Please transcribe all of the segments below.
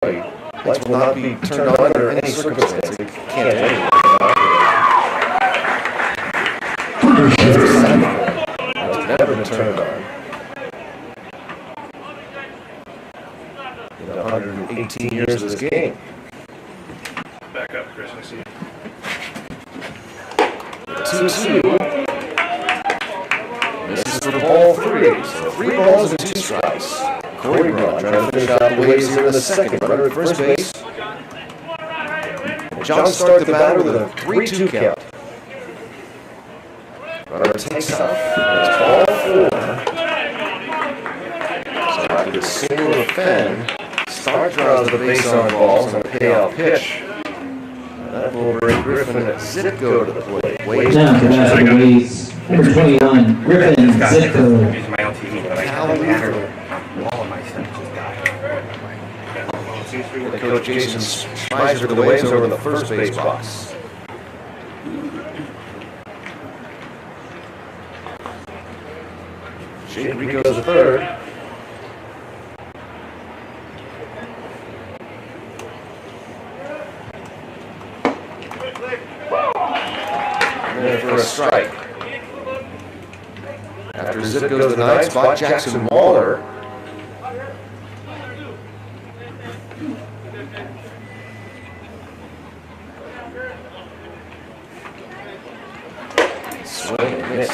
Lights will not be turned on under any circumstance. They can't anyway. It's never been turned on. In 118 years of this game. Back up, Chris, I see you. 2-2. This is for ball 3. So 3 balls and 2 strikes. Corey Braun trying to finish out the waves here in the second. Runner at first base. John starts the batter with a 3-2 count. Runner takes off. And it's ball 4. So after the single to Fenn, Stark draws the base on balls on a payoff pitch. That will bring Griffin at Zitko to the plate. Waves now to bat the Waves, number 21, Griffin Zitko. Using my own TV, but I can't all of my stuff just died. The coach Jason Spicer to the Waves over in the first base box. Jake Rico's the third. For a strike. After Zip goes to the ninth spot, Jackson Waller. Swing and miss.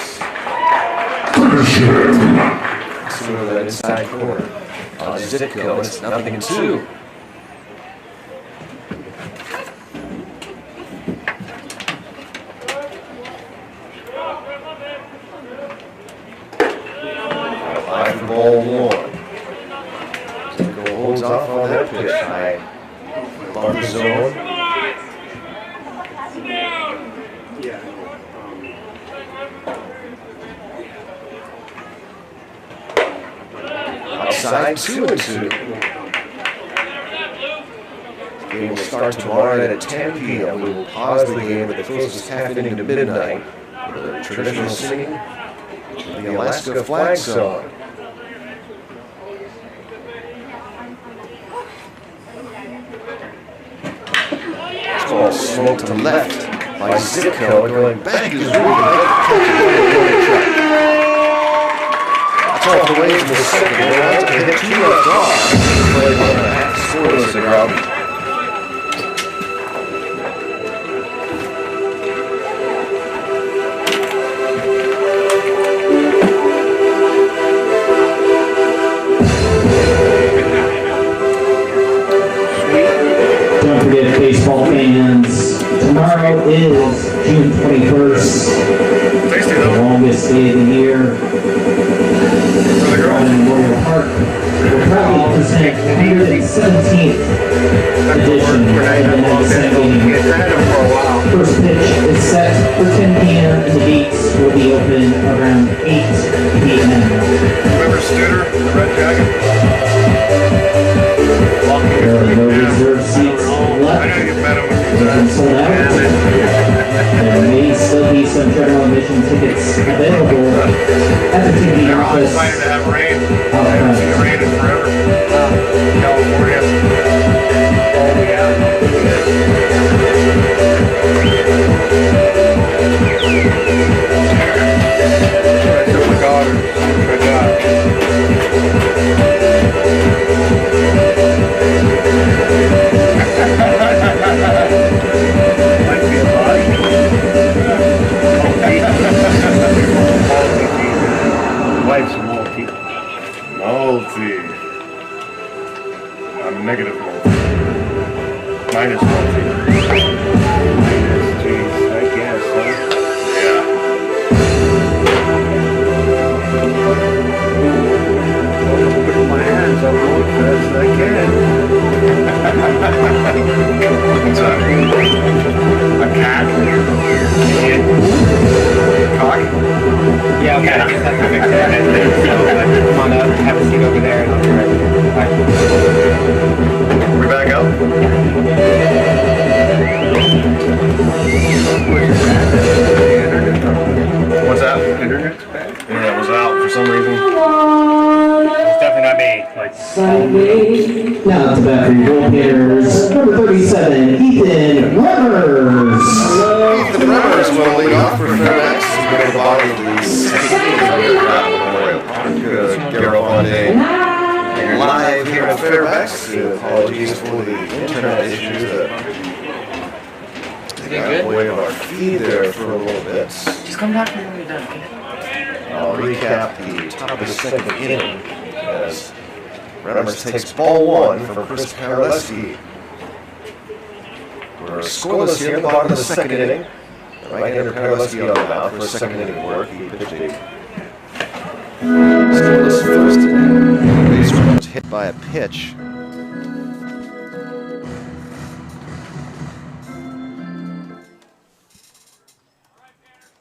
See over that inside corner. On Zitko, and it's 0-2. Ball 1. Zitko holds off on that pitch. High bump zone. Outside 2-2. The game will start tomorrow night at 10 p.m. We will pause the game at the closest half inning to midnight with a traditional singing of the Alaska flag song. Ball smoked to the left by Zitko, and going back is really that's off the Waves in the second. They want to hit 2 left off. Play 1.5 scoreless at ground. Don't forget, baseball fans, tomorrow is June 21st, the longest day of the year. In Memorial Park, we'll proudly present the 117th edition of the Magazine game. First pitch is set for 10 p.m. and the gates will be open around 8 p.m. Remember Studer, the red jacket? There are no reserved seats left. I know you met him. They've been sold out. There may still be some general admission tickets available at the ticketing They're all office. excited to have rain. Out I haven't seen front. rain in forever. California. Oh, yeah. I took my daughter. Good job. Might be a body. Wife's multi. Multi. I'm negative multi. Minus multi. Minus, geez, I guess, huh? Yeah. I'll put my hands up real fast as I can. What's that? A cat? Kid? Cock? Yeah, okay. Come on up, have a seat over there, and I'll be right back. We back up? What's that? Internet's back? Yeah, it was out for some reason. It's definitely not me. Like, Now to bat for your Goldpanners, number 37, Ethan Remmers. Ethan Remmers will lead off for Fairfax. He's been at the bottom of the second inning here at Memorial Park. Garrett Monday live here at Fairfax. Apologies for the internet issues that got away of our feed there for a little bit. Just come back when you're done. I'll recap the top of the second inning as Remmers takes ball one from Chris Paraleski. We're scoreless here in the bottom of the second inning. Right-hander Paraleski on the mound for second inning work. He pitched a scoreless first inning. Base runner was hit by a pitch.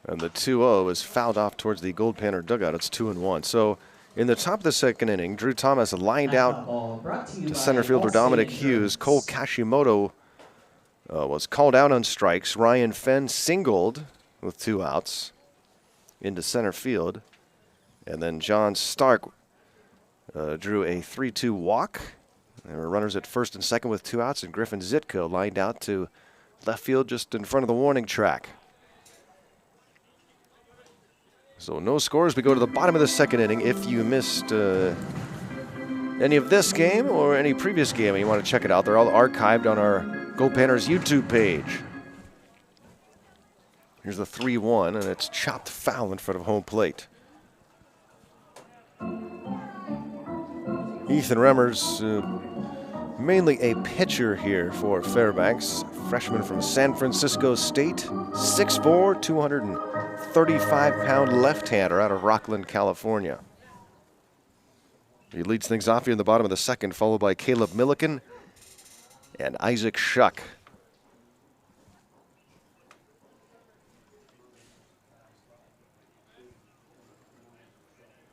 And the 2-0 is fouled off towards the Goldpanner dugout. It's 2-1. So in the top of the second inning, Drew Thomas lined out to center fielder Dominic Hughes. Cole Kashimoto was called out on strikes. Ryan Fenn singled with 2 outs into center field. And then John Stark drew a 3-2 walk. There were runners at first and second with 2 outs, and Griffin Zitko lined out to left field just in front of the warning track. So no scores. We go to the bottom of the second inning. If you missed any of this game or any previous game and you want to check it out, they're all archived on our Goldpanners YouTube page. Here's the 3-1, and it's chopped foul in front of home plate. Ethan Remmers, mainly a pitcher here for Fairbanks. Freshman from San Francisco State, 6'4", 235-pound left-hander out of Rockland, California. He leads things off here in the bottom of the second, followed by Caleb Milliken and Isaac Shuck.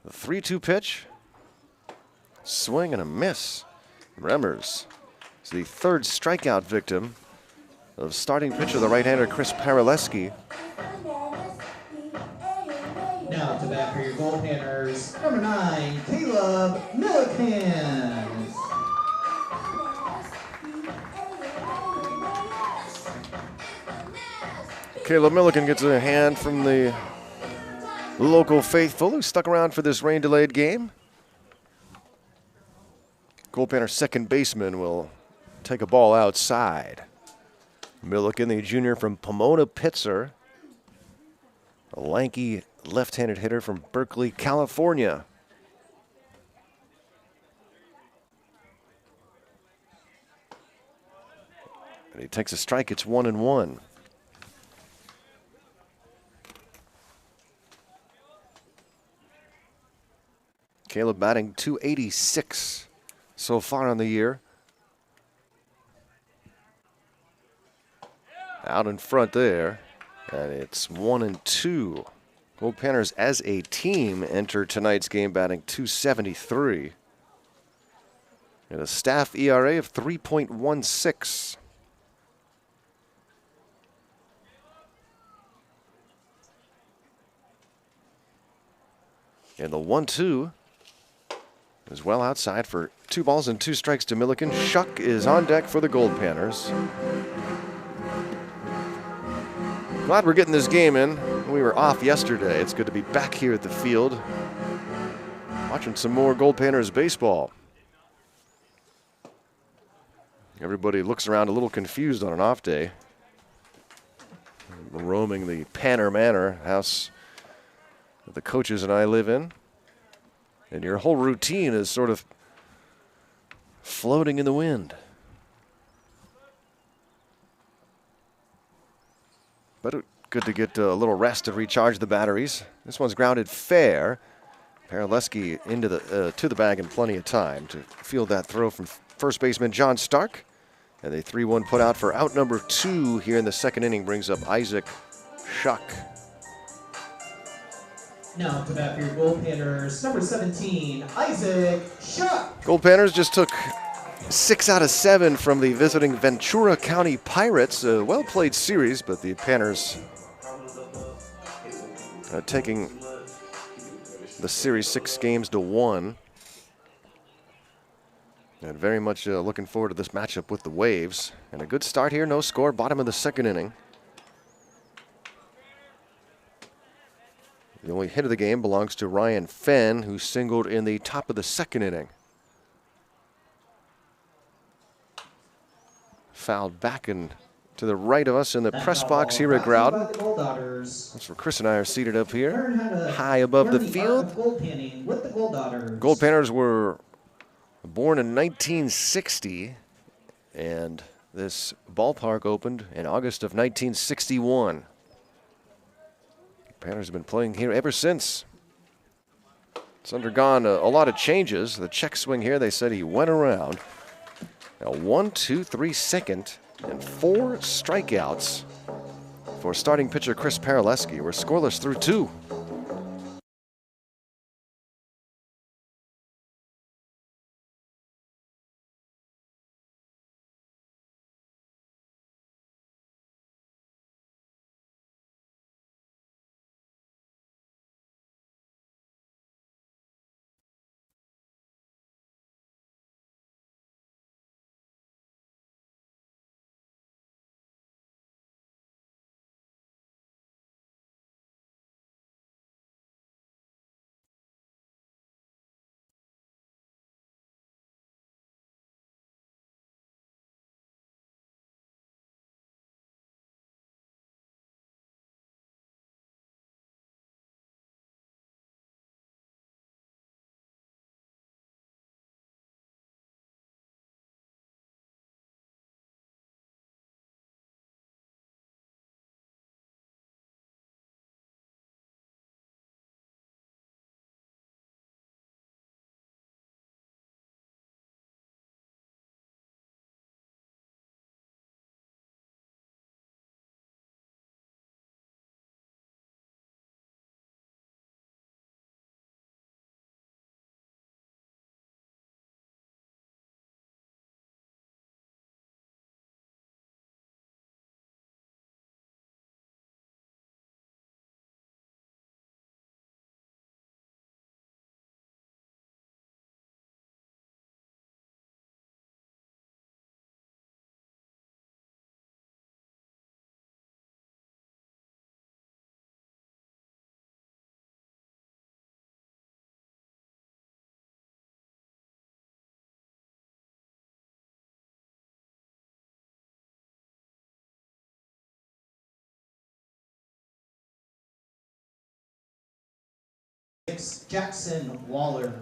The 3-2 pitch. Swing and a miss. Remmers is the third strikeout victim of starting pitcher, the right-hander Chris Paraleski. Now to bat for your Goldpanners, number 9, Caleb Milliken. Caleb Milliken gets a hand from the local faithful who stuck around for this rain-delayed game. Goldpanner second baseman will take a ball outside. Milliken, the junior from Pomona Pitzer, a lanky left-handed hitter from Berkeley, California. And he takes a strike. It's 1-1. Caleb batting .286 so far on the year. Out in front there, and it's 1-2. Goldpanners as a team enter tonight's game batting .273. And a staff ERA of 3.16. And the 1-2 is well outside for 2 balls and 2 strikes to Milliken. Shuck is on deck for the Goldpanners. Glad we're getting this game in. We were off yesterday. It's good to be back here at the field, watching some more Goldpanners baseball. Everybody looks around a little confused on an off day. We're roaming the Panner Manor house that the coaches and I live in. And your whole routine is sort of floating in the wind. But good to get a little rest to recharge the batteries. This one's grounded fair. Paraleski into to the bag in plenty of time to field that throw from first baseman John Stark. And the 3-1 put out for out number 2 here in the second inning brings up Isaac Shuck. Now to bat for your Goldpanners, number 17, Isaac Shuck. Goldpanners just took 6 out of 7 from the visiting Ventura County Pirates. A well-played series, but the Panners taking the series 6 games to 1. And very much looking forward to this matchup with the Waves. And a good start here, no score, bottom of the second inning. The only hit of the game belongs to Ryan Fenn, who singled in the top of the second inning. Fouled back and to the right of us in the press box here at Groudon. That's where Chris and I are seated up here, high above the field. Goldpanners were born in 1960, and this ballpark opened in August of 1961. Panners have been playing here ever since. It's undergone a lot of changes. The check swing here, they said he went around. A 1-2-3 second and 4 strikeouts for starting pitcher Chris Paraleski. We're scoreless through 2. Jackson Waller.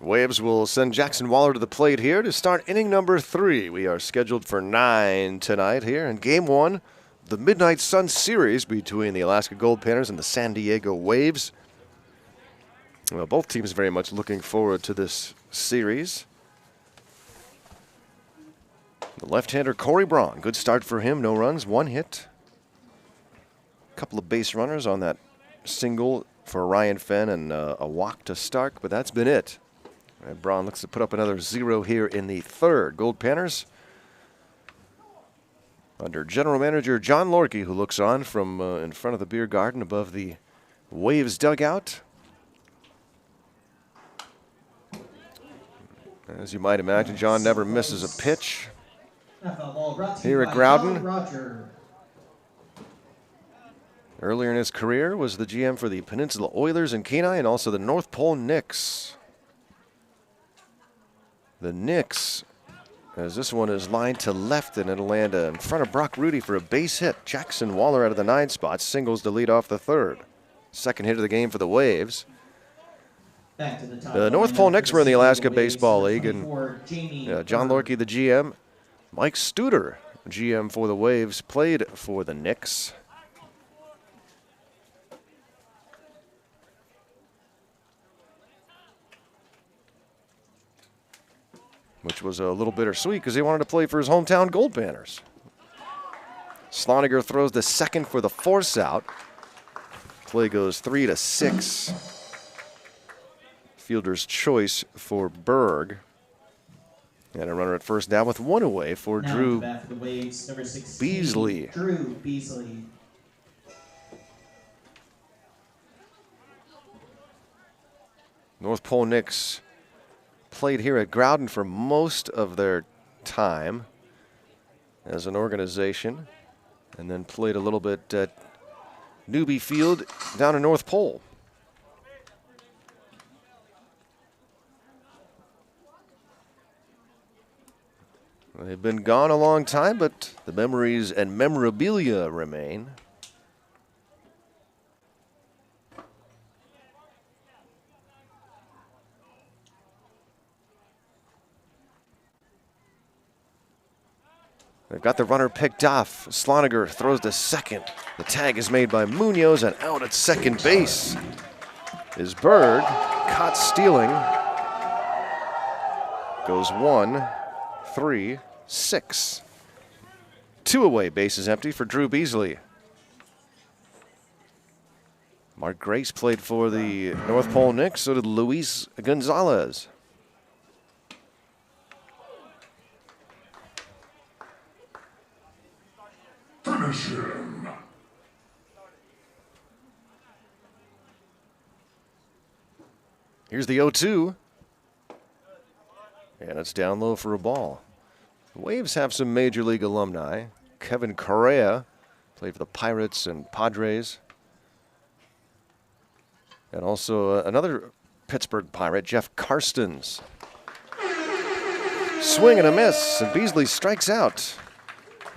Waves will send Jackson Waller to the plate here to start inning number 3. We are scheduled for 9 tonight here in Game 1, the Midnight Sun Series between the Alaska Goldpanners and the San Diego Waves. Well, both teams very much looking forward to this series. The left-hander Corey Braun, good start for him, no runs, 1 hit. A couple of base runners on that single for Ryan Fenn and a walk to Stark, but that's been it. And Braun looks to put up another 0 here in the 3rd. Goldpanners under general manager John Lorkey, who looks on from in front of the beer garden above the Waves dugout. As you might imagine, John never misses a pitch here at Groudon. Earlier in his career was the GM for the Peninsula Oilers in Kenai and also the North Pole Knicks. The Knicks, as this one is lined to left, and it'll land in front of Brock Rudy for a base hit. Jackson Waller out of the 9 spot, singles to lead off the 3rd. Second hit of the game for the Waves. The North Pole Knicks were in the Alaska Baseball League, and John Lorkey, the GM, Mike Studer, GM for the Waves, played for the Knicks. Which was a little bittersweet because he wanted to play for his hometown Goldpanners. Sloniger throws the second for the force out. Play goes 3-6. Fielder's choice for Berg. And a runner at first down with 1 away for Drew Beasley. Drew Beasley. North Pole Knicks played here at Groudon for most of their time as an organization, and then played a little bit at Newbie Field down in North Pole. They've been gone a long time, but the memories and memorabilia remain. They've got the runner picked off. Sloniger throws to second. The tag is made by Munoz, and out at second base is Bird. Caught stealing. Goes 1, 3, 6. 2 away, bases empty for Drew Beasley. Mark Grace played for the North Pole Knicks, so did Luis Gonzalez. Finish him. Here's the 0-2. And it's down low for a ball. The Waves have some Major League alumni. Kevin Correa played for the Pirates and Padres. And also another Pittsburgh Pirate, Jeff Karstens. Swing and a miss, and Beasley strikes out.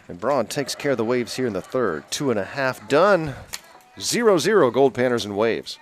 And Braun takes care of the Waves here in the third. 2.5 done. 0-0 Goldpanners and Waves.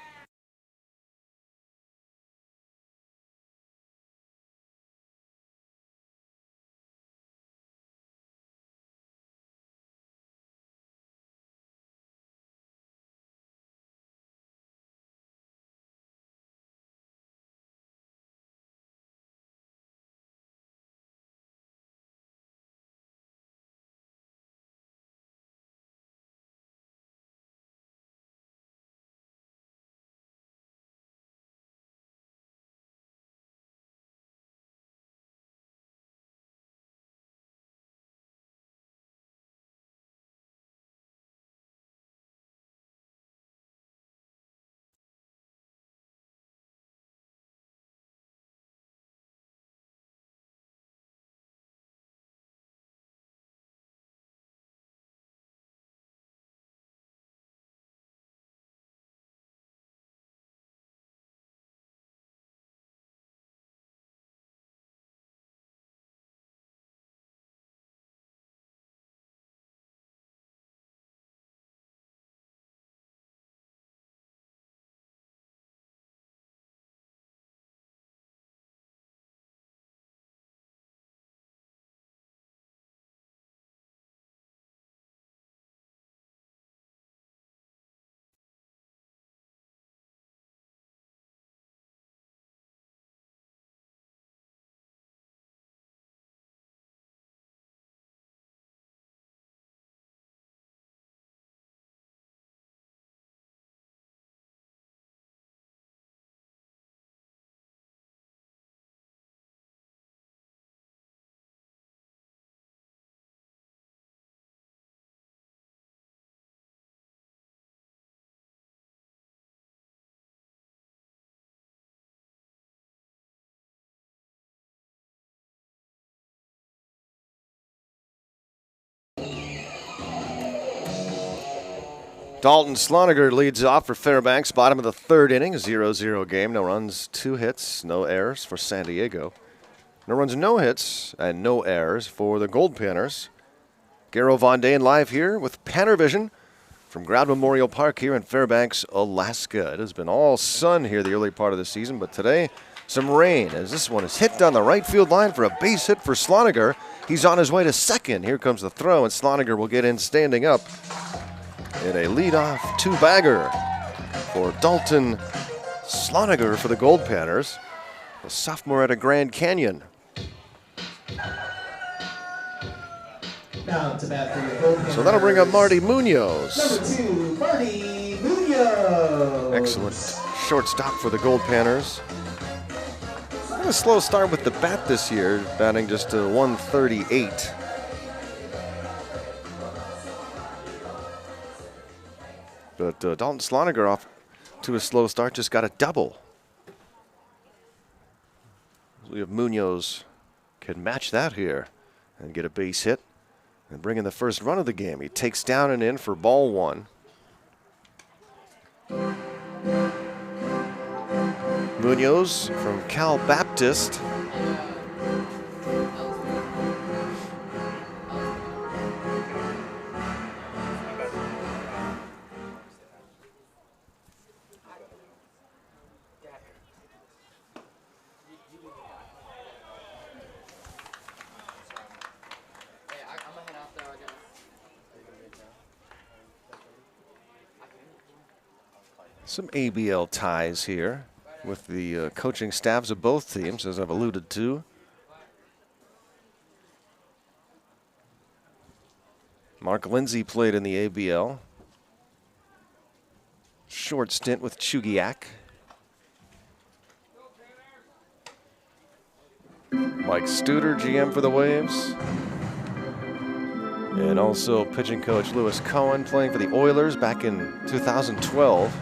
Dalton Sloniger leads off for Fairbanks, bottom of the third inning, 0-0 game. No runs, 2 hits, no errors for San Diego. No runs, no hits, and no errors for the Goldpanners. Garo Von Dane live here with PannerVision from Ground Memorial Park here in Fairbanks, Alaska. It has been all sun here the early part of the season, but today some rain as this one is hit down the right field line for a base hit for Sloniger. He's on his way to second. Here comes the throw, and Sloniger will get in standing up in a leadoff two-bagger for Dalton Sloniger for the Goldpanners, a sophomore out of Grand Canyon. Now to bat for your Goldpanners. So that'll bring up Marty Munoz. Number 2, Marty Munoz. Excellent shortstop for the Goldpanners. Had a slow start with the bat this year, batting just a 138. But Dalton Sloniger off to a slow start, just got a double. See if Munoz can match that here and get a base hit and bring in the first run of the game. He takes down and in for ball one. Munoz from Cal Baptist. Some ABL ties here with the coaching staffs of both teams, as I've alluded to. Mark Lindsay played in the ABL. Short stint with Chugiak. Mike Studer, GM for the Waves. And also pitching coach Lewis Cohen, playing for the Oilers back in 2012.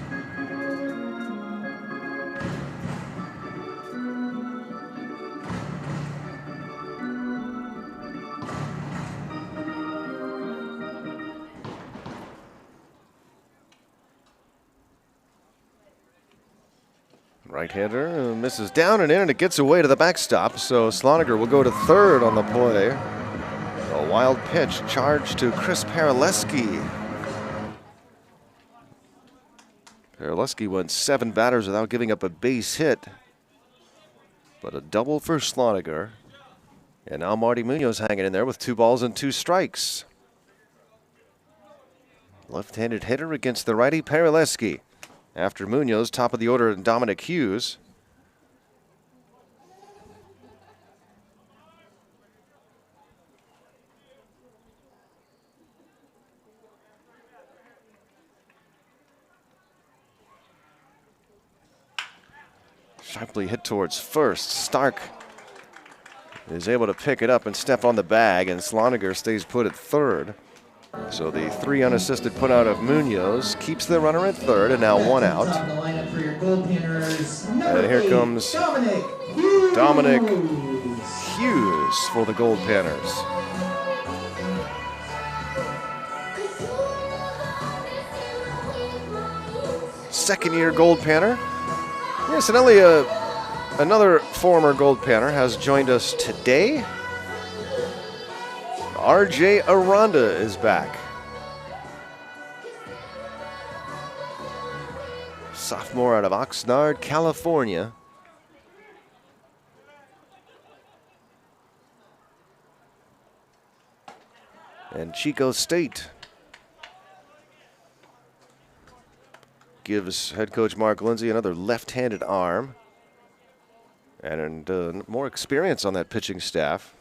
Right-hander misses down and in, and it gets away to the backstop. So Sloniger will go to third on the play. A wild pitch charged to Chris Paraleski. Paraleski went 7 batters without giving up a base hit, but a double for Sloniger. And now Marty Munoz hanging in there with 2 balls and 2 strikes. Left-handed hitter against the righty Paraleski. After Munoz, top of the order, Dominic Hughes. Sharply hit towards first. Stark is able to pick it up and step on the bag, and Sloniger stays put at third. So the 3 unassisted put out of Munoz keeps the runner at third, and now 1 out. And here comes Dominic Hughes for the Goldpanners. Second-year Goldpanner. Incidentally, another former Goldpanner has joined us today. RJ Aranda is back. Sophomore out of Oxnard, California. And Chico State gives head coach Mark Lindsay another left-handed arm and more experience on that pitching staff.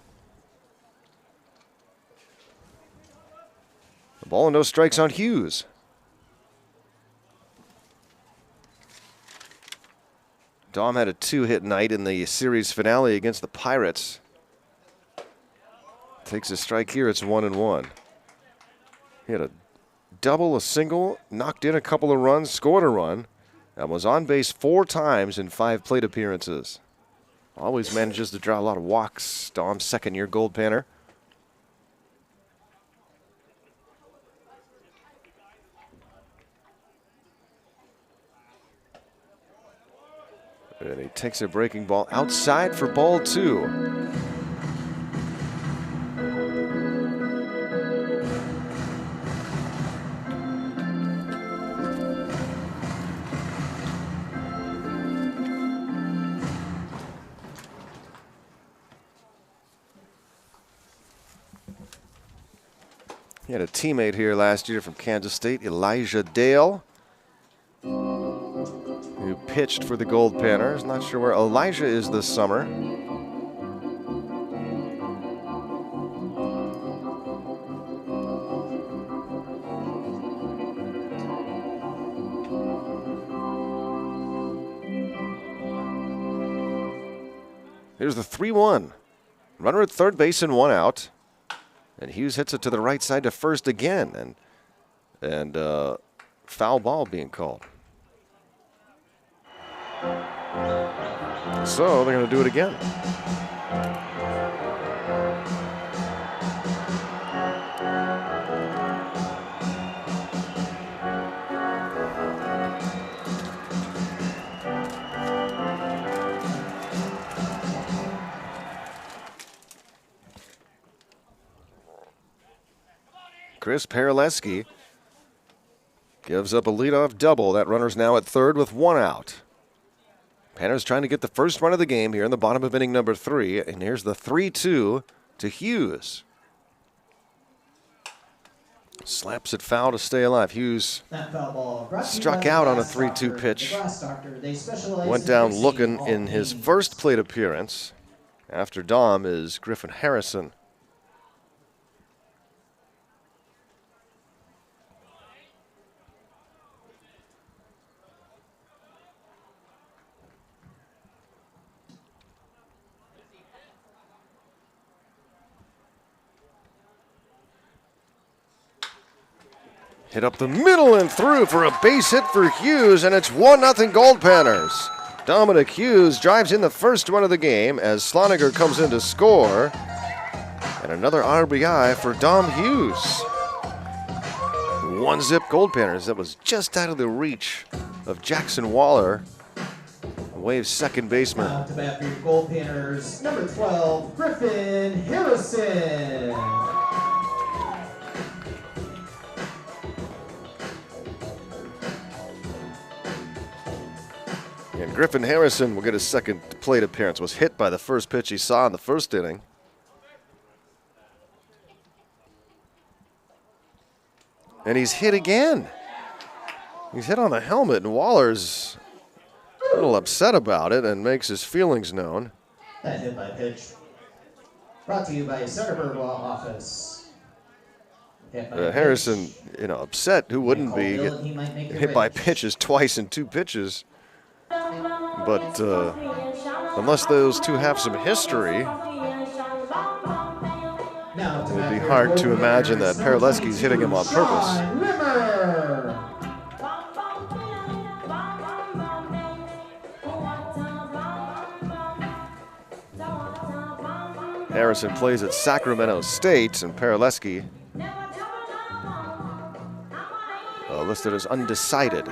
The ball and no strikes on Hughes. Dom had a 2-hit night in the series finale against the Pirates. Takes a strike here, it's 1-1. He had a double, a single, knocked in a couple of runs, scored a run, and was on base 4 times in 5 plate appearances. Always manages to draw a lot of walks. Dom's second-year Goldpanner. And he takes a breaking ball outside for ball 2. He had a teammate here last year from Kansas State, Elijah Dale, who pitched for the Goldpanners. Not sure where Elijah is this summer. Here's the 3-1. Runner at third base and 1 out. And Hughes hits it to the right side to first again, and foul ball being called. So they're going to do it again. Chris Perleski gives up a leadoff double. That runner's now at third with 1 out. Panners trying to get the first run of the game here in the bottom of inning number 3. And here's the 3-2 to Hughes. Slaps it foul to stay alive. Hughes struck out on a 3-2 pitch. Went down looking in his first plate appearance. After Dom is Griffin Harrison. Hit up the middle and through for a base hit for Hughes, and it's 1-0 Goldpanners. Dominic Hughes drives in the first one of the game as Sloniger comes in to score. And another RBI for Dom Hughes. 1-0 Goldpanners. That was just out of the reach of Jackson Waller, Wave's second baseman. To bat for your Goldpanners, number 12, Griffin Harrison. And Griffin Harrison will get his second plate appearance. Was hit by the first pitch he saw in the first inning. And he's hit again. He's hit on the helmet, and Waller's a little upset about it and makes his feelings known. That hit by pitch. Brought to you by Centerburg Law Office. Harrison, upset. Who wouldn't be? Hit by pitches twice in 2 pitches. But unless those two have some history, it would be hard to imagine that Perleski's hitting him on purpose. Harrison plays at Sacramento State, and Perleski listed as undecided.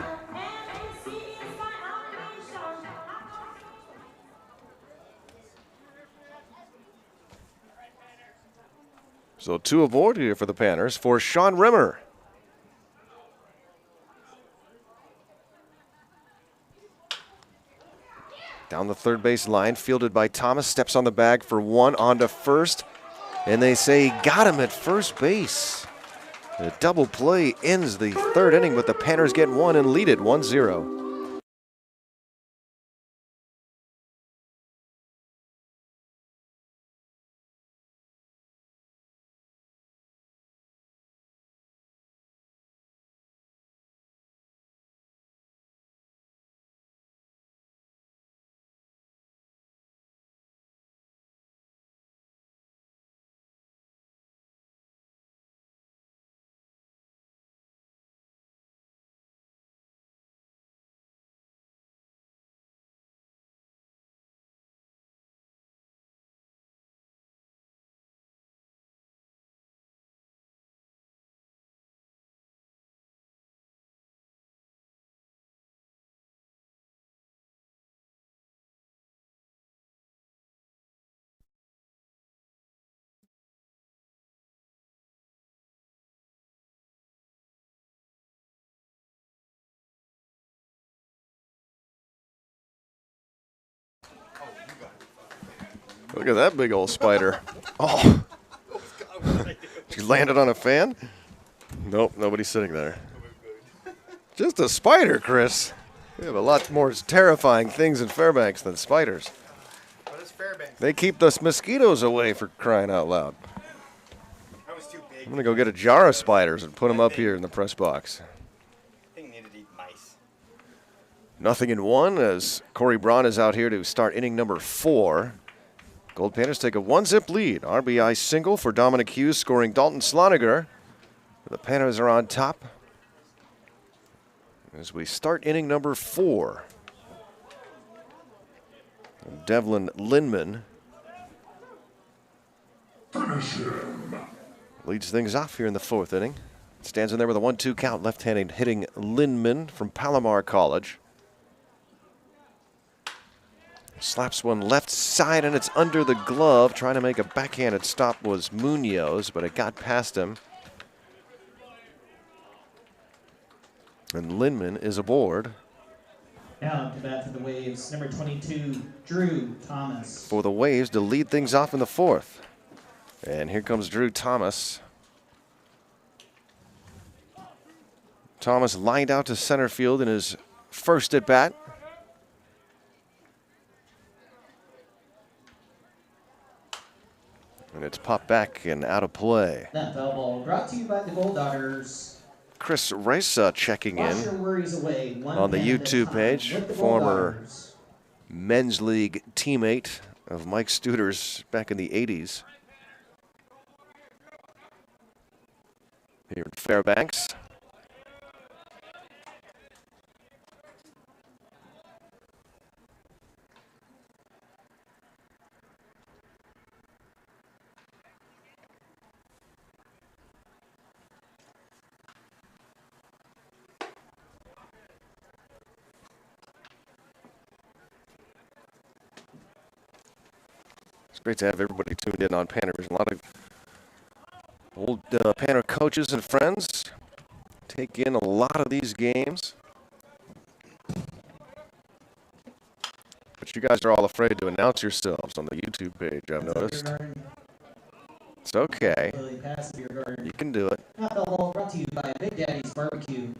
So 2 aboard here for the Panners for Sean Rimmer. Down the third base line, fielded by Thomas, steps on the bag for 1 on to first. And they say he got him at first base. The double play ends the third inning, but the Panners get 1 and lead it 1-0. Look at that big old spider. Oh. She landed on a fan? Nope, nobody's sitting there. Just a spider, Chris. We have a lot more terrifying things in Fairbanks than spiders. What is Fairbanks? They keep the mosquitoes away, for crying out loud. That was too big. I'm going to go get a jar of spiders and put them up here in the press box. I think needed to eat mice. 0-1 as Corey Braun is out here to start inning number 4. Goldpanners take a 1-0 lead. RBI single for Dominic Hughes, scoring Dalton Sloniger. The Panners are on top as we start inning number 4. Devlin Linman Finish him. leads things off here in the 4th inning. Stands in there with a 1-2 count, left-handed hitting Linman from Palomar College. Slaps one left side, and it's under the glove. Trying to make a backhanded stop was Munoz, but it got past him. And Linman is aboard. Now to bat for the Waves, number 22, Drew Thomas. For the Waves to lead things off in the 4th. And here comes Drew Thomas. Thomas lined out to center field in his first at bat. And it's popped back and out of play. That foul ball brought to you by the Gold Daughters. Chris Reza checking Wash your in worries away, one on the pen at a YouTube time page. with the Gold Former Daughters. men's league teammate of Mike Studer's back in the 80s. Here in Fairbanks. It's great to have everybody tuned in on PannerVision. A lot of old Panner coaches and friends take in a lot of these games. But you guys are all afraid to announce yourselves on the YouTube page, I've noticed. It's okay. Really passive your guard. You can do it. That foul ball brought to you by Big Daddy's Barbecue.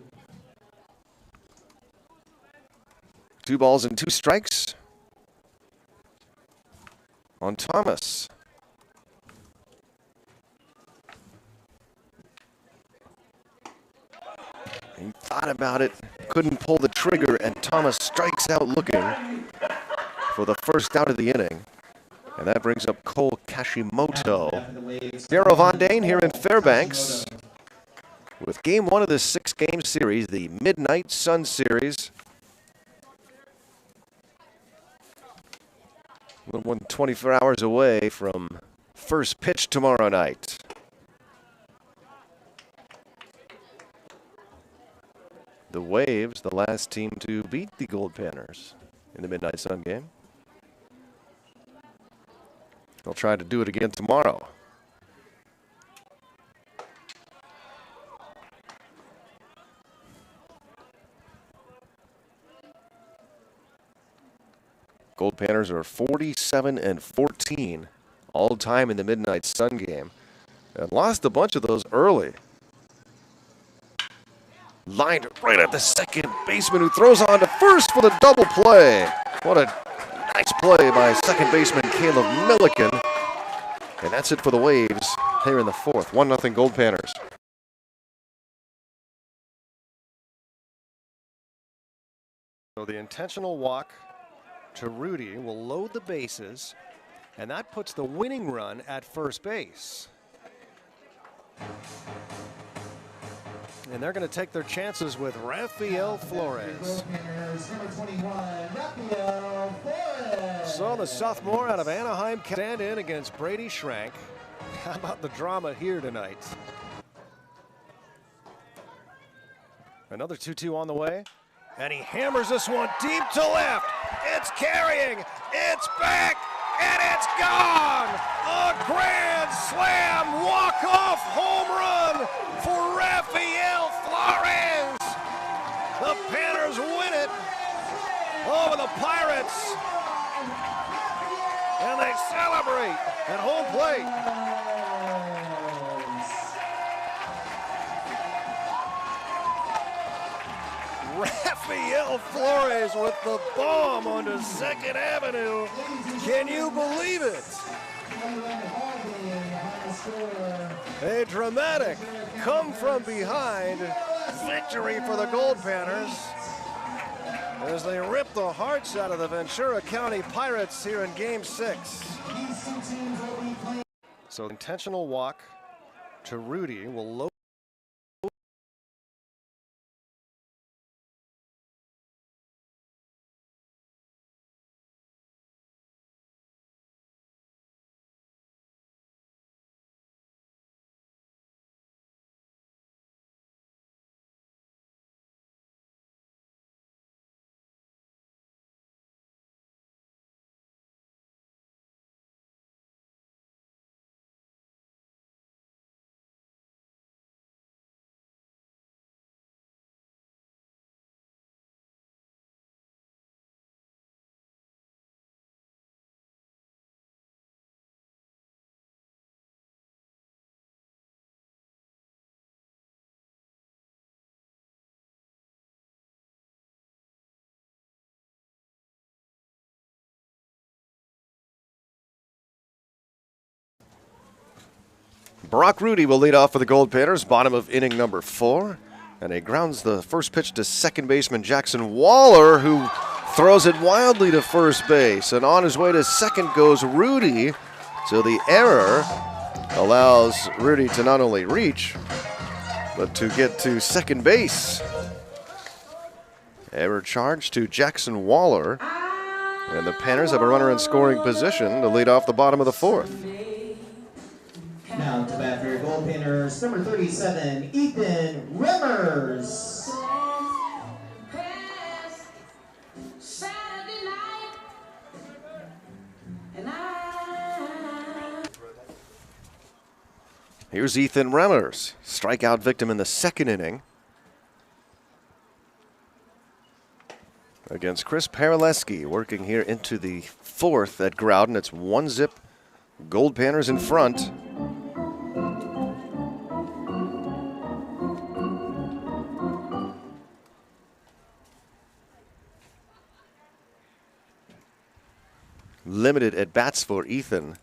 2 balls and 2 strikes on Thomas. He thought about it, couldn't pull the trigger, and Thomas strikes out looking for the first out of the inning. And that brings up Cole Kashimoto. Darrow Von Dane here in Fairbanks with Game 1 of the 6-game series, the Midnight Sun Series. A little more than 24 hours away from first pitch tomorrow night. The Waves, the last team to beat the Goldpanners in the Midnight Sun game. They'll try to do it again tomorrow. Goldpanners are 47-14 all time in the Midnight Sun game, and lost a bunch of those early. Lined right at the second baseman, who throws on to first for the double play. What a nice play by second baseman Caleb Milliken. And that's it for the Waves here in the 4th. 1-0 Goldpanners. So the intentional walk to Rudy will load the bases, and that puts the winning run at first base. And they're going to take their chances with Rafael Flores. So the sophomore out of Anaheim can stand in against Brady Schrank. How about the drama here tonight? Another 2-2 on the way. And he hammers this one deep to left. It's carrying. It's back. And it's gone. A grand slam walk-off home run for Rafael Flores. The Panners win it over the Pirates. And they celebrate at home plate. Rafael Flores with the bomb onto 2nd Avenue. Can you believe it? A dramatic come from behind victory for the Goldpanners as they rip the hearts out of the Ventura County Pirates here in Game 6. So intentional walk to Rudy will load Brock Rudy will lead off for the Goldpanners, bottom of inning number 4. And he grounds the first pitch to second baseman Jackson Waller, who throws it wildly to first base. And on his way to second goes Rudy. So the error allows Rudy to not only reach, but to get to second base. Error charge to Jackson Waller. And the Panners have a runner in scoring position to lead off the bottom of the 4th. Now to bat for your Goldpanners, number 37, Ethan Remmers. Here's Ethan Remmers, strikeout victim in the second inning against Chris Paraleski, working here into the 4th at Groudon. It's 1-0, Goldpanners in front. Limited at bats for Ethan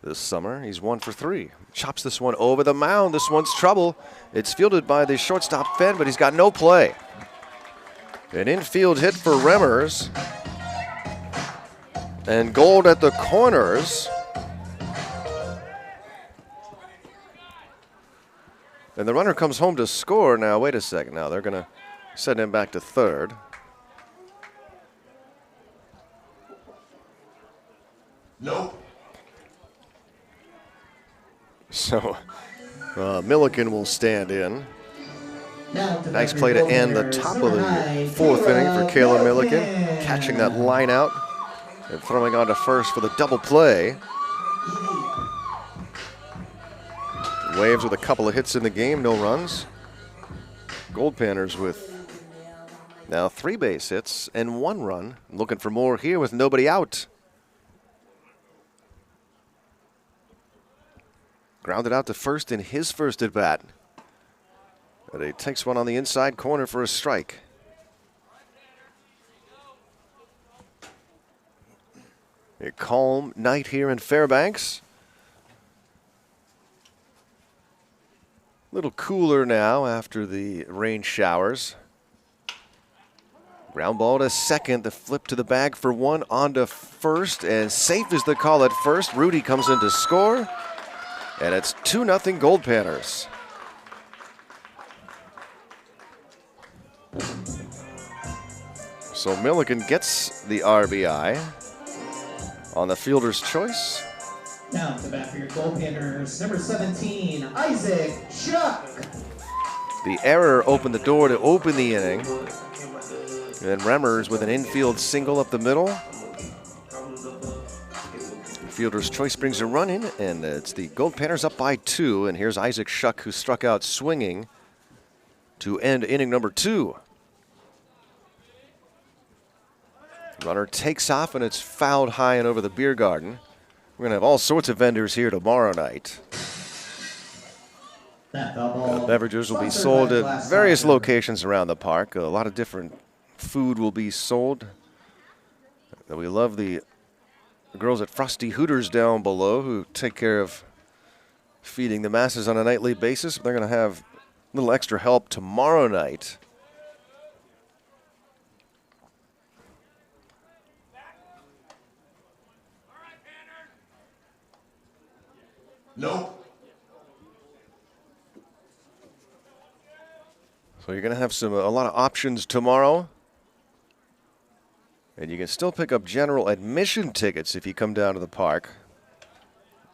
this summer. He's 1 for 3. Chops this one over the mound. This one's trouble. It's fielded by the shortstop Fenn, but he's got no play. An infield hit for Remmers. And Gold at the corners. And the runner comes home to score. Now, wait a second. Now, they're going to send him back to third. Nope. So Milliken will stand in. Now to Nice bat for play your to end the Goldpanners, top of number the 9, 4th inning for Caleb Milliken. Milliken. Catching that line out and throwing on to first for the double play. Waves with a couple of hits in the game, no runs. Goldpanners with now 3 base hits and 1 run. Looking for more here with nobody out. Grounded out to first in his first at bat. But he takes one on the inside corner for a strike. A calm night here in Fairbanks. A little cooler now after the rain showers. Ground ball to second, the flip to the bag for 1, on to first, and safe is the call at first. Rudy comes in to score. And it's 2-0 Goldpanners. So Milliken gets the RBI on the fielder's choice. Now to bat for your Goldpanners, number 17, Isaac Chuck. The error opened the door to open the inning. And Remmers with an infield single up the middle. Fielder's choice brings a run in, and it's the Goldpanners up by 2. And here's Isaac Shuck, who struck out swinging to end inning number 2. Runner takes off, and it's fouled high and over the beer garden. We're going to have all sorts of vendors here tomorrow night. Beverages will be sold at various locations around the park. A lot of different food will be sold. We love the girls at Frosty Hooters down below who take care of feeding the masses on a nightly basis. They're going to have a little extra help tomorrow night. Nope. So you're going to have a lot of options tomorrow. And you can still pick up general admission tickets if you come down to the park.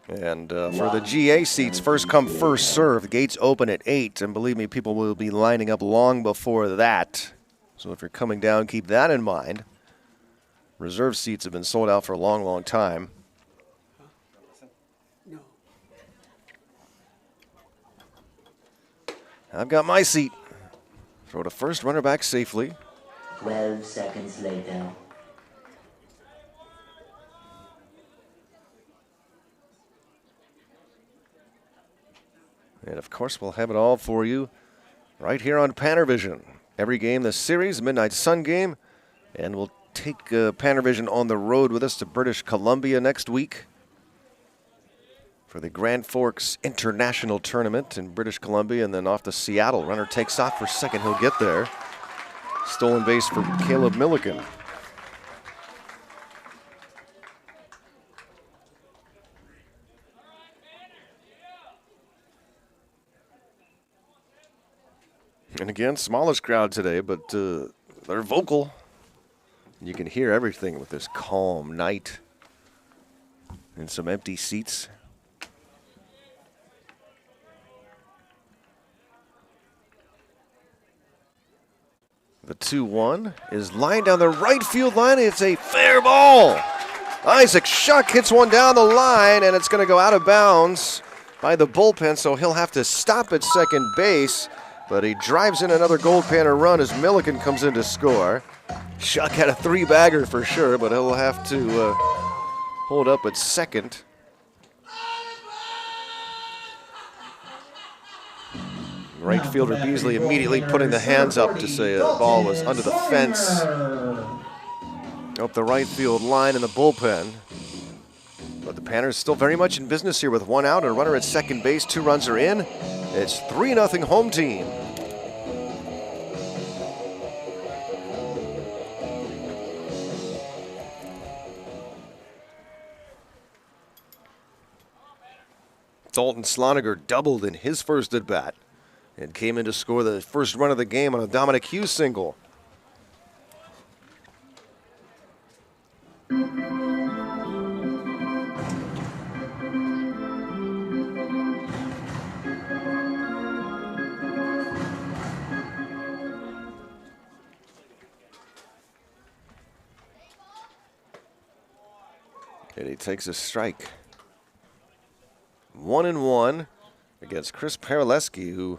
And for the GA seats, first come, first serve. Gates open at 8, and believe me, people will be lining up long before that. So if you're coming down, keep that in mind. Reserve seats have been sold out for a long, long time. I've got my seat. Throw to first, runner back safely. 12 seconds later. And of course, we'll have it all for you right here on PannerVision. Every game this series, Midnight Sun game, and we'll take PannerVision on the road with us to British Columbia next week for the Grand Forks International Tournament in British Columbia, and then off to Seattle. Runner takes off for second. He'll get there. Stolen base for Caleb Milliken. And again, smallest crowd today, but they're vocal. You can hear everything with this calm night and some empty seats. The 2-1 is lined down the right field line. It's a fair ball. Isaac Shuck hits one down the line, and it's going to go out of bounds by the bullpen, so he'll have to stop at second base. But he drives in another Goldpanner run as Milliken comes in to score. Shuck had a three-bagger for sure, but he'll have to hold up at second. Right fielder Beasley immediately putting the hands up to say the ball was under the fence. Up the right field line in the bullpen. But the Panners still very much in business here with one out and a runner at second base. 2 runs are in. It's 3-0 home team. Dalton Sloniger doubled in his first at bat and came in to score the first run of the game on a Dominic Hughes single. And he takes a strike. 1-1 against Chris Paraleski, who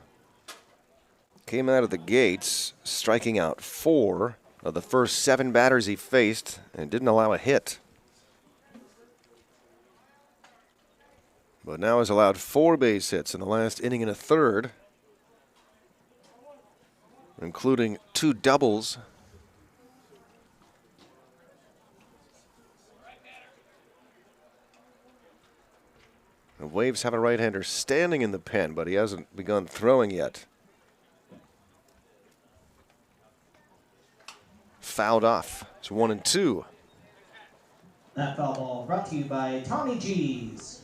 came out of the gates striking out 4 of the first 7 batters he faced and didn't allow a hit. But now has allowed 4 base hits in the last inning and a third, including 2 doubles. The Waves have a right-hander standing in the pen, but he hasn't begun throwing yet. Fouled off. It's 1-2. That foul ball brought to you by Tommy G's.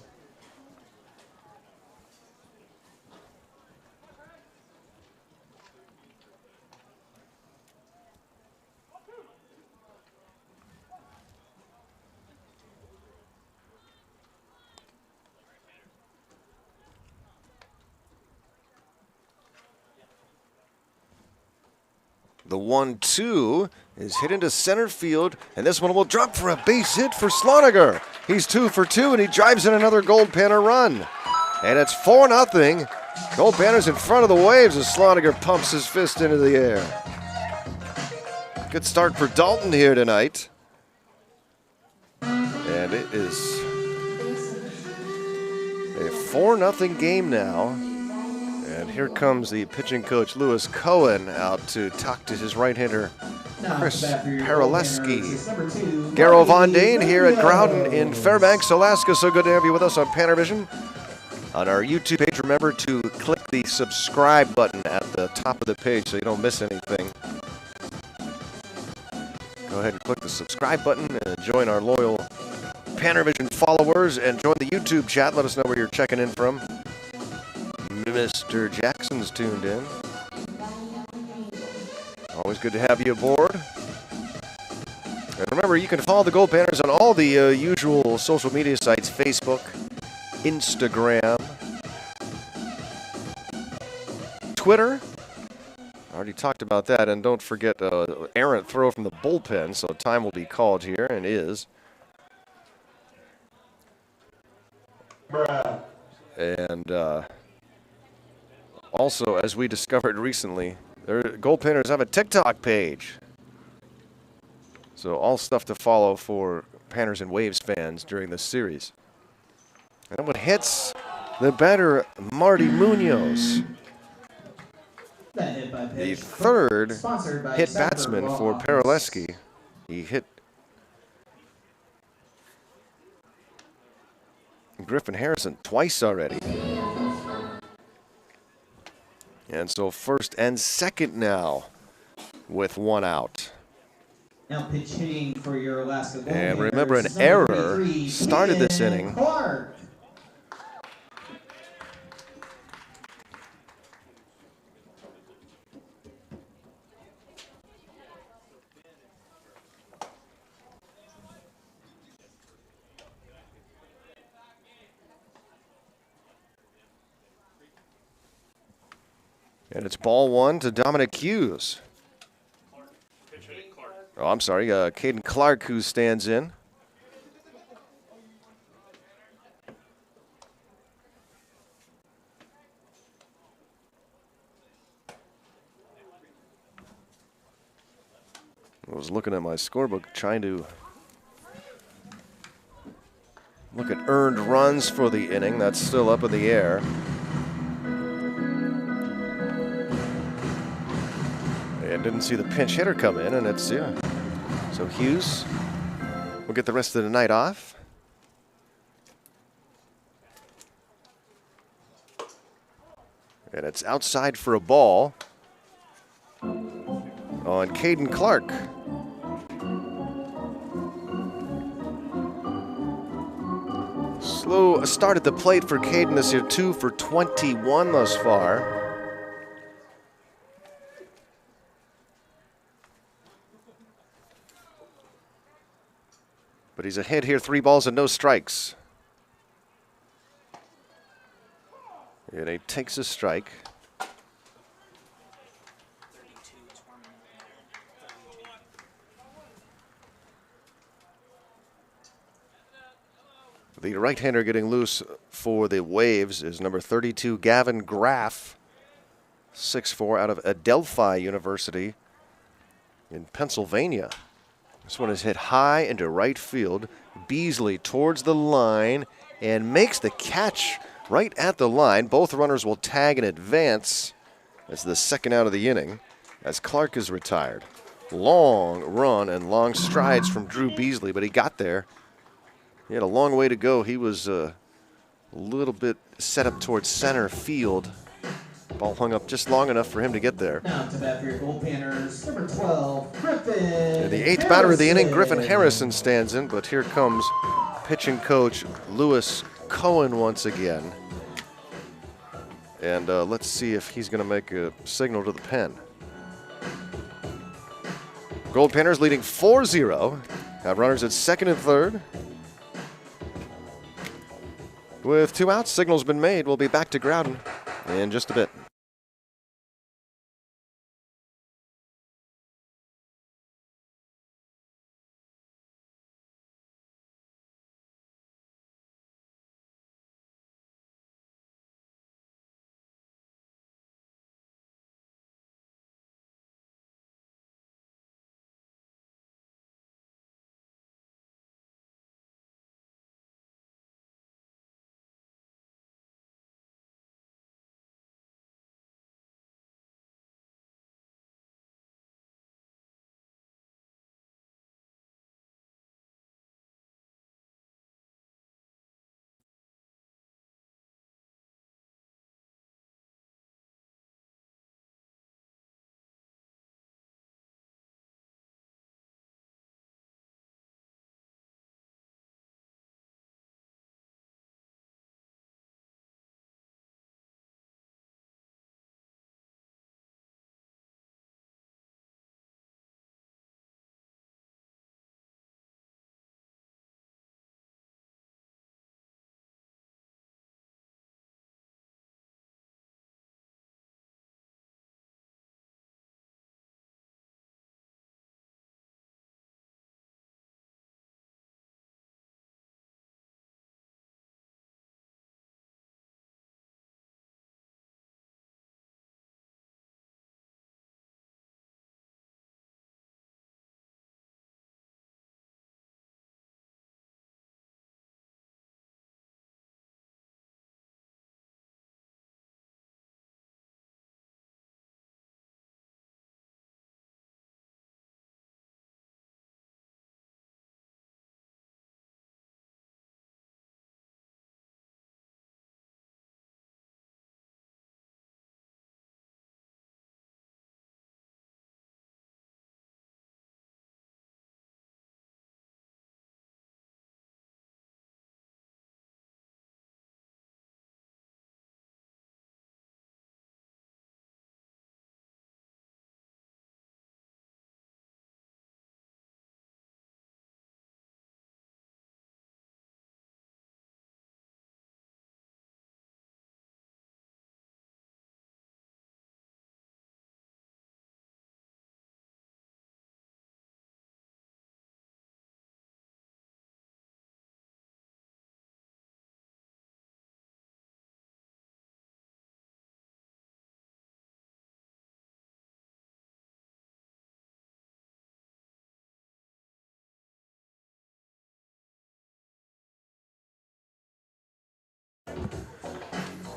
The 1-2 is hit into center field, and this one will drop for a base hit for Sloniger. He's 2 for 2, and he drives in another Goldpanner run. And it's 4-0. Goldpanner's in front of the Waves as Sloniger pumps his fist into the air. Good start for Dalton here tonight. And it is a 4-0 game now. And here comes the pitching coach, Lewis Cohen, out to talk to his right-hander, Chris Paraleski. Garrow Von Dane here at Groudon in Fairbanks, Alaska. So good to have you with us on PannerVision. On our YouTube page, remember to click the subscribe button at the top of the page so you don't miss anything. Go ahead and click the subscribe button and join our loyal PannerVision followers and join the YouTube chat. Let us know where you're checking in from. Mr. Jackson's tuned in. Always good to have you aboard. And remember, you can follow the Goldpanners on all the usual social media sites: Facebook, Instagram, Twitter. I already talked about that. And don't forget errant throw from the bullpen, so time will be called here, and is. Bruh. And also, as we discovered recently, their Goldpanners have a TikTok page. So all stuff to follow for Panners and Waves fans during this series. And that one hits the batter, Marty Munoz. The third hit batsman for Paraleski. He hit Griffin Harrison twice already. And so first and second now with one out. Now pitch hitting for your Alaska Goldpanners. And remember, an is number error 33, started this Caden inning. Clark. And it's ball one to Dominic Hughes. Oh, I'm sorry, Caden Clark, who stands in. I was looking at my scorebook, trying to look at earned runs for the inning. That's still up in the air. And didn't see the pinch hitter come in, and it's, yeah. So Hughes will get the rest of the night off. And it's outside for a ball on Caden Clark. Slow start at the plate for Caden this year, 2 for 21 thus far. But he's ahead here, 3 balls and no strikes. And he takes a strike. The right-hander getting loose for the Waves is number 32, Gavin Graff, 6'4", out of Adelphi University in Pennsylvania. This one is hit high into right field. Beasley towards the line and makes the catch right at the line. Both runners will tag in advance as the second out of the inning as Clark is retired. Long run and long strides from Drew Beasley, but he got there. He had a long way to go. He was a little bit set up towards center field. Ball hung up just long enough for him to get there. Now to bat for your Goldpanners, number 12, Griffin. And the 8th batter of the inning, Griffin Harrison stands in, but here comes pitching coach Lewis Cohen once again. And let's see if he's going to make a signal to the pen. Goldpanners leading 4-0. Have runners at second and third. With 2 outs, signal's been made. We'll be back to Groudon in just a bit.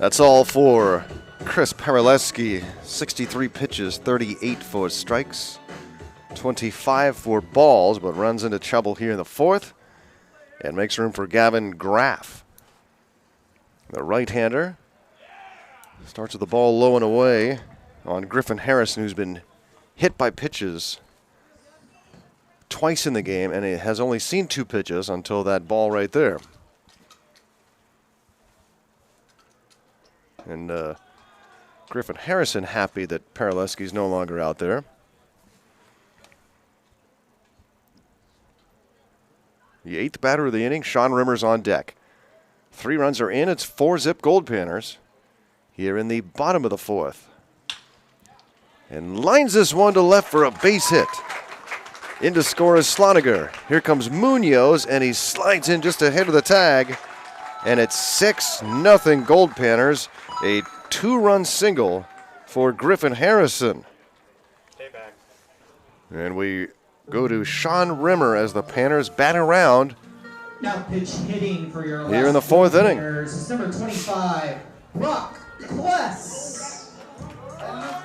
That's all for Chris Paraleski. 63 pitches, 38 for strikes, 25 for balls, but runs into trouble here in the fourth and makes room for Gavin Graff. The right-hander starts with the ball low and away on Griffin Harrison, who's been hit by pitches twice in the game, and he has only seen 2 pitches until that ball right there. And Griffin Harrison happy that Paraleski's no longer out there. The 8th batter of the inning, Sean Rimmer's on deck. 3 runs are in. It's 4-zip Goldpanners here in the bottom of the fourth. And lines this one to left for a base hit. In to score is Sloniger. Here comes Munoz, and he slides in just ahead of the tag. And it's 6-0 Goldpanners. A 2-run single for Griffin Harrison. Payback. And we go to Sean Rimmer as the Panners bat around. Now pitch hitting for your Here in the fourth inning. It's number 25, Brock Kless.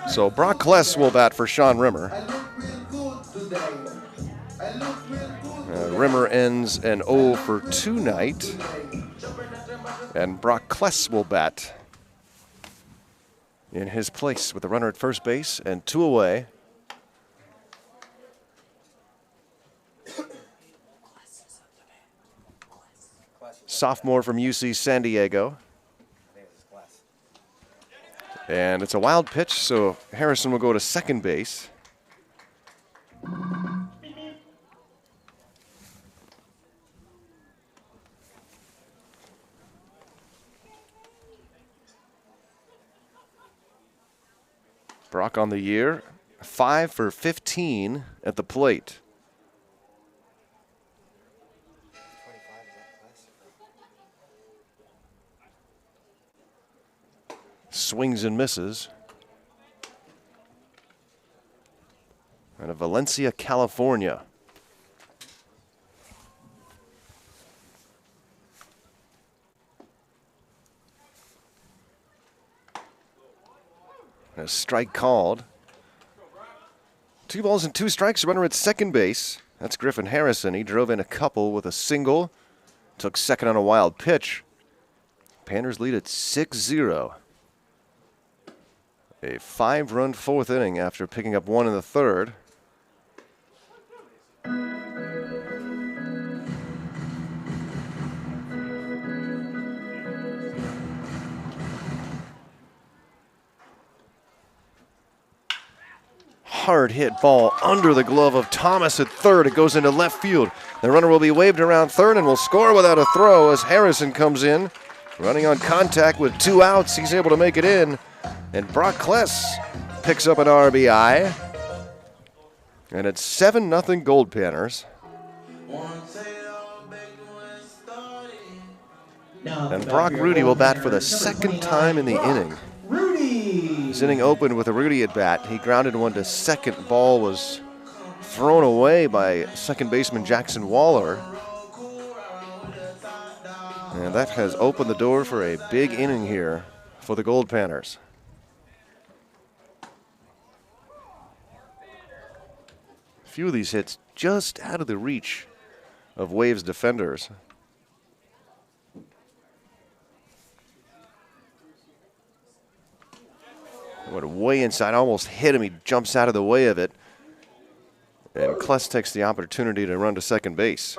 So Brock Kless will bat for Sean Rimmer. I look real good today. I look real good. Rimmer ends an 0 for 2 night. And Brock Kless will bat in his place with a runner at first base and 2 away. Sophomore from UC San Diego. And it's a wild pitch, so Harrison will go to second base. Brock on the year, 5 for 15 at the plate. Swings and misses. Out of Valencia, California. A strike called. 2 balls and 2 strikes. Runner at second base. That's Griffin Harrison. He drove in a couple with a single. Took second on a wild pitch. Panners lead at 6-0. A 5-run fourth inning after picking up 1 in the third. Hard hit ball under the glove of Thomas at third. It goes into left field. The runner will be waved around third and will score without a throw as Harrison comes in. Running on contact with 2 outs. He's able to make it in. And Brock Kless picks up an RBI. And it's 7-0 Goldpanners. And Brock Rudy will bat for the second time in the inning. This inning opened with a Rudy at bat. He grounded one to second. Ball was thrown away by second baseman Jackson Waller. And that has opened the door for a big inning here for the Goldpanners. A few of these hits just out of the reach of Waves defenders. Went way inside, almost hit him. He jumps out of the way of it. And Kless takes the opportunity to run to second base.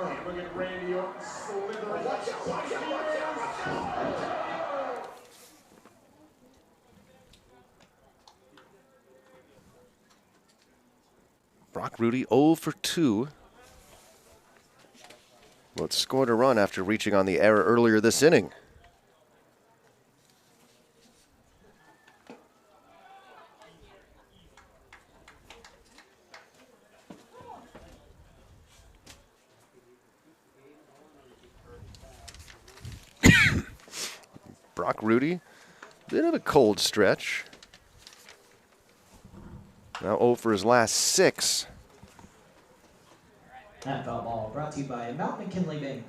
Brock Rudy 0 for 2. Well, scored a run after reaching on the error earlier this inning. Brock Rudy, bit of a cold stretch. Now 0 for his last 6. That foul ball brought to you by Mount McKinley Bank.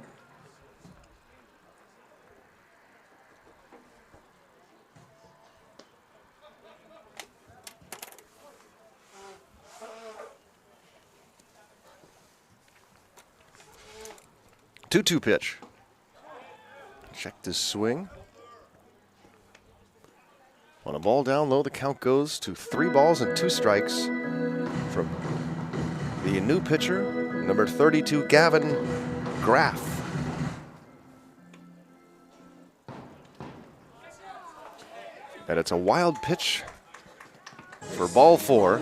2-2 pitch. Check this swing. On a ball down low, the count goes to 3 balls and 2 strikes from the new pitcher, number 32, Gavin Graff. And it's a wild pitch for ball 4.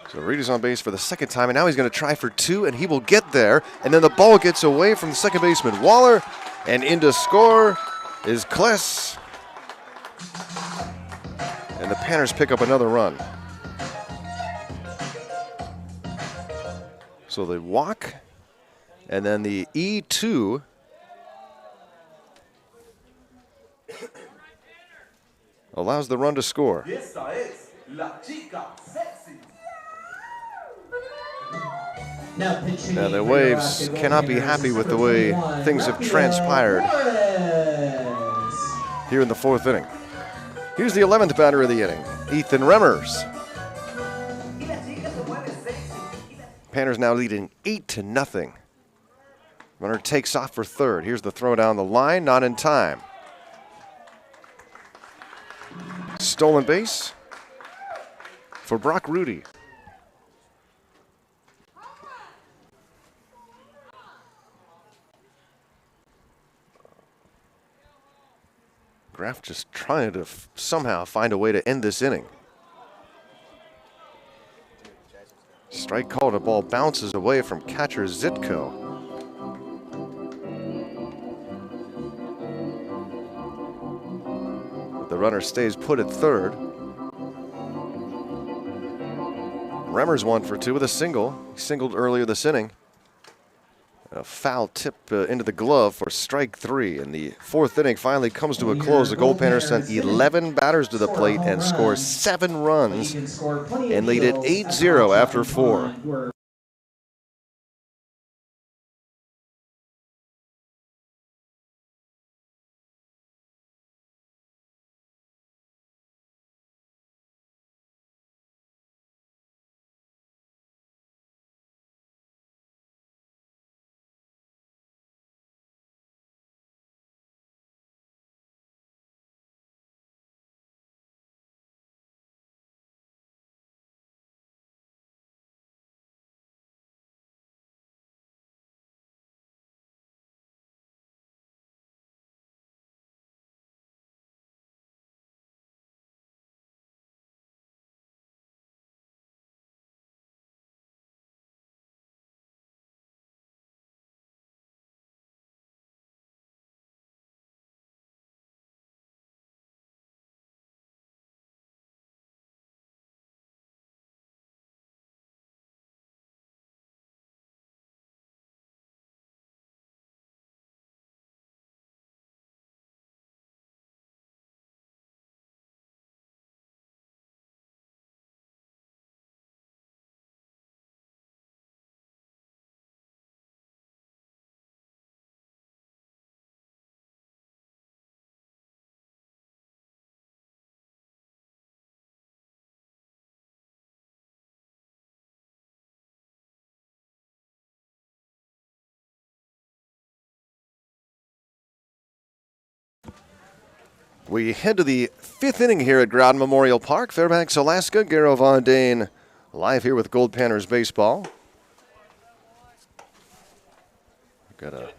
So Reed is on base for the second time, and now he's going to try for 2, and he will get there. And then the ball gets away from the second baseman, Waller, and in to score is Kless. And the Panners pick up another run. So they walk, and then the E2 allows the run to score. Now the Waves cannot be happy with the way things have transpired here in the 4th inning. Here's the 11th batter of the inning, Ethan Remmers. Panners now leading 8-0. Runner takes off for third. Here's the throw down the line, not in time. Stolen base for Brock Rudy. Graff just trying to somehow find a way to end this inning. Strike called, a ball bounces away from catcher Zitko. The runner stays put at third. Remmers 1 for 2 with a single. He singled earlier this inning. A foul tip into the glove for strike 3. And the 4th inning finally comes to a close. The Goldpanners sent 11 batters to the plate and score 7 runs and lead it 8-0 after 4. We head to the 5th inning here at Groudon Memorial Park, Fairbanks, Alaska. Garo Von Dane live here with Goldpanners baseball. Got a.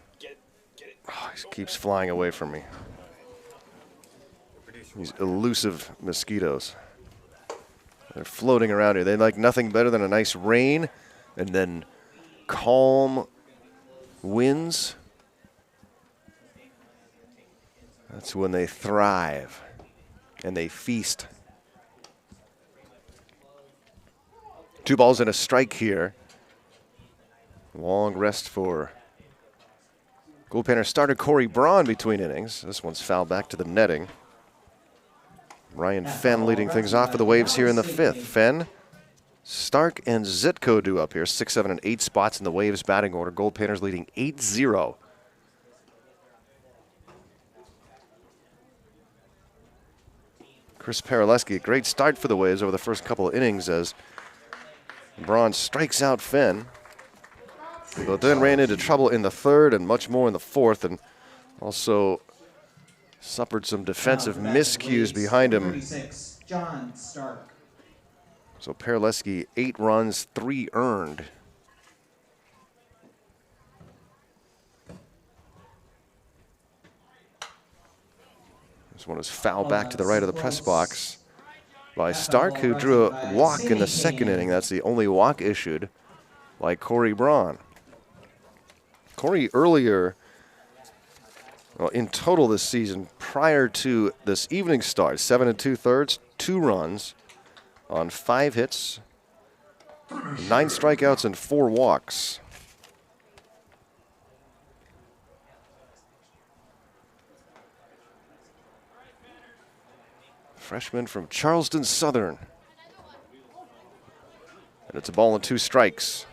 Oh, he keeps flying away from me. These elusive mosquitoes. They're floating around here. They like nothing better than a nice rain and then calm winds. That's when they thrive and they feast. 2 balls and a strike here. Long rest for Goldpanners starter Corey Braun between innings. This one's fouled back to the netting. Ryan Fenn leading things off for the Waves here in the 5th. Fenn, Stark, and Zitko do up here. 6, 7, and 8 spots in the Waves batting order. Goldpanners leading 8-0. Chris Paraleski, a great start for the Waves over the first couple of innings as Braun strikes out Fenn. but then ran into trouble in the third and much more in the fourth, and also suffered some defensive miscues behind him. 36, John Stark. So Perleski, 8 runs, 3 earned. This one is fouled back to the right of the press box by Stark, who drew a walk in the second inning. That's the only walk issued by Corey Braun. Corey earlier, well, in total this season, prior to this evening start, 7 2/3, 2 runs on 5 hits, 9 strikeouts, and 4 walks. Freshman from Charleston Southern. And it's a ball and 2 strikes.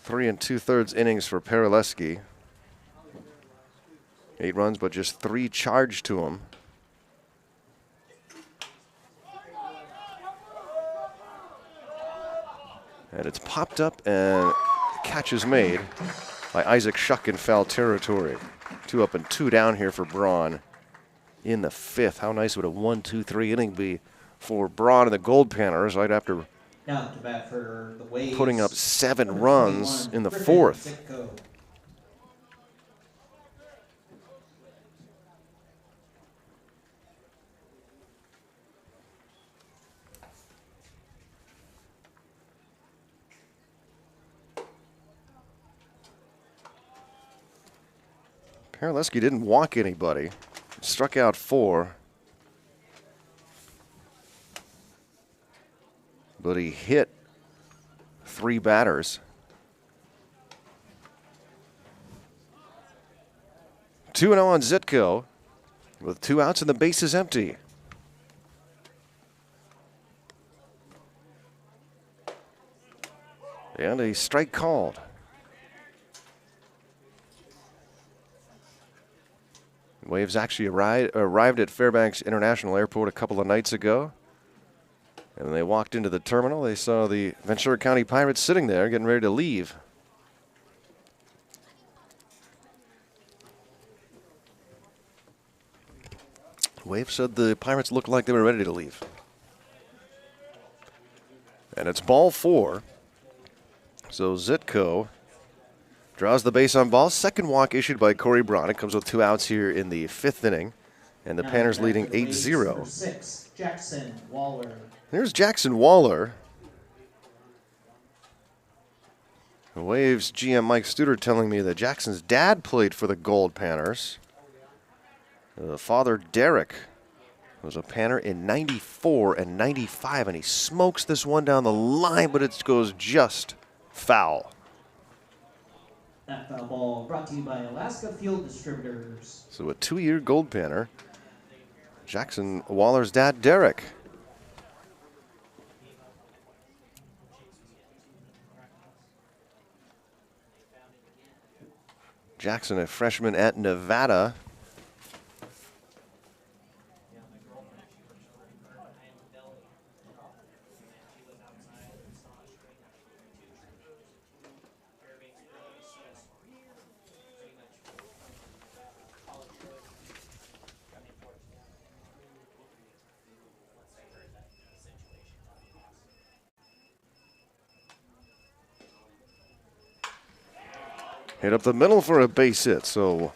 Three and 2/3 innings for Perleski. 8 runs, but just 3 charged to him. And it's popped up, and catch is made by Isaac Shuck in foul territory. 2 up and 2 down here for Braun in the 5th. How nice would a 1-2-3 inning be for Braun and the Goldpanners right after Now to bat for the Waves, putting up 7 number runs 21, in the Griffin 4th. Zitko. Perleski didn't walk anybody. Struck out 4. But he hit 3 batters. 2-0 on Zitko with 2 outs and the base is empty. And a strike called. Waves actually arrived at Fairbanks International Airport a couple of nights ago. And when they walked into the terminal, they saw the Ventura County Pirates sitting there getting ready to leave. Waves said the Pirates looked like they were ready to leave. And it's ball 4. So Zitko draws the base on ball. Second walk issued by Corey Braun. It comes with 2 outs here in the 5th inning. And the Now Panners to bat leading for the Waves, 8-0. number 6, Jackson Waller. Here's Jackson Waller. The Waves GM Mike Studer telling me that Jackson's dad played for the Goldpanners. The father, Derek, was a Panner in 94 and 95, and he smokes this one down the line, but it goes just foul. That foul ball brought to you by Alaska Fuel Distributors. So a 2-year Goldpanner. Jackson Waller's dad, Derek. Jackson, a freshman at Nevada. Hit up the middle for a base hit. So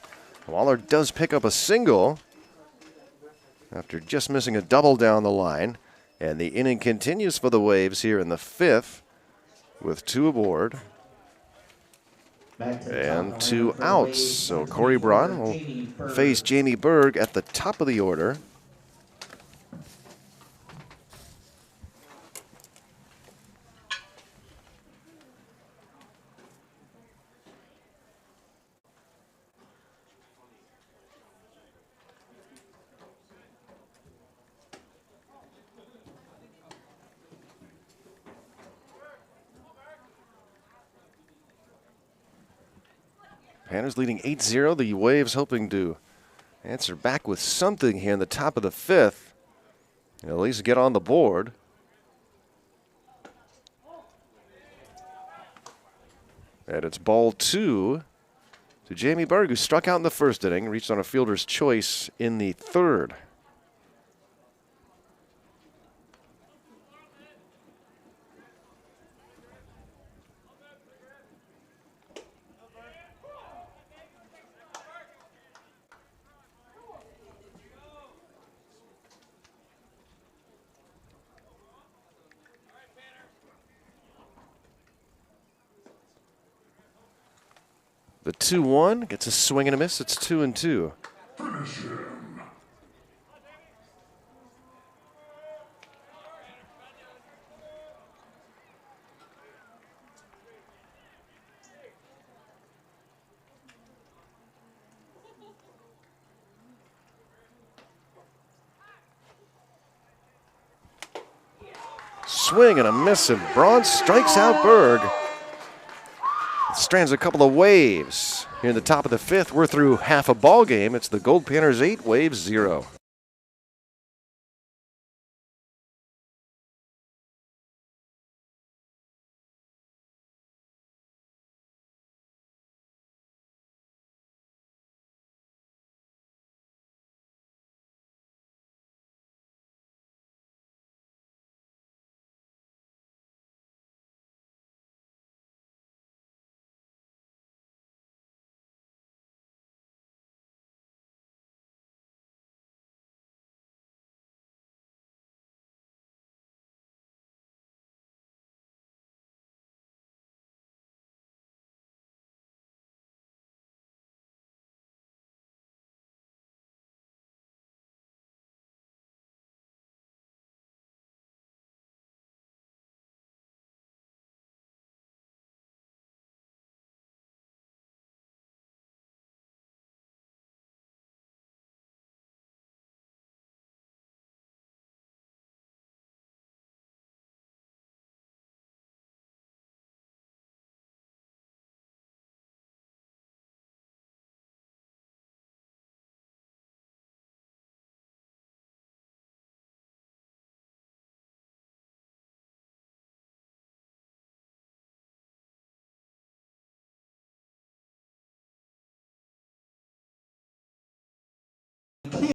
Waller does pick up a single after just missing a double down the line. And the inning continues for the Waves here in the 5th with 2 aboard Back to the top and of the 2 lineup for the outs. Waves, So number Corey 24, Braun will Jamie Berg. face Jamie Berg at the top of the order. Panners leading 8-0. The Waves hoping to answer back with something here in the top of the fifth. At least get on the board. And it's ball 2 to Jamie Berg, who struck out in the first inning, reached on a fielder's choice in the third. The 2-1 gets a swing and a miss. It's 2-2. Swing and a miss, and Braun strikes out Berg. Strands a couple of Waves here in the top of the fifth. We're through half a ball game. It's the Goldpanners 8, Waves 0.